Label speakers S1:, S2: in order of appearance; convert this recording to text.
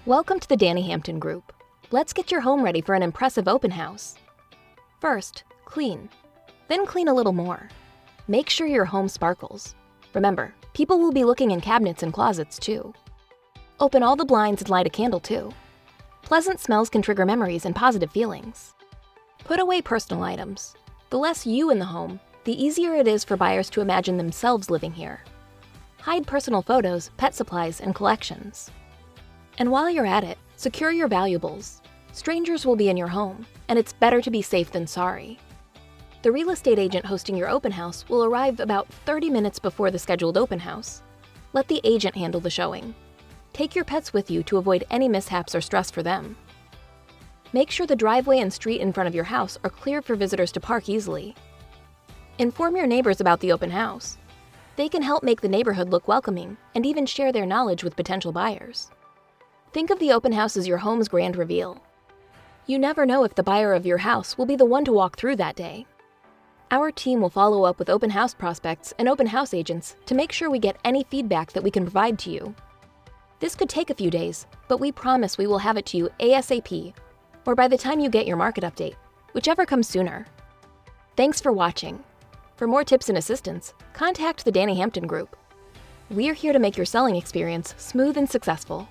S1: Welcome to the Dani Hampton Group. Let's get your home ready for an impressive open house. First, clean. Then clean a little more. Make sure your home sparkles. Remember, people will be looking in cabinets and closets too. Open all the blinds and light a candle too. Pleasant smells can trigger memories and positive feelings. Put away personal items. The less you in the home, the easier it is for buyers to imagine themselves living here. Hide personal photos, pet supplies, and collections. And while you're at it, secure your valuables. Strangers will be in your home, and it's better to be safe than sorry. The real estate agent hosting your open house will arrive about 30 minutes before the scheduled open house. Let the agent handle the showing. Take your pets with you to avoid any mishaps or stress for them. Make sure the driveway and street in front of your house are clear for visitors to park easily. Inform your neighbors about the open house. They can help make the neighborhood look welcoming and even share their knowledge with potential buyers. Think of the open house as your home's grand reveal. You never know if the buyer of your house will be the one to walk through that day. Our team will follow up with open house prospects and open house agents to make sure we get any feedback that we can provide to you. This could take a few days, but we promise we will have it to you ASAP, or by the time you get your market update, whichever comes sooner. Thanks for watching. For more tips and assistance, contact the Dani Hampton Group. We're here to make your selling experience smooth and successful.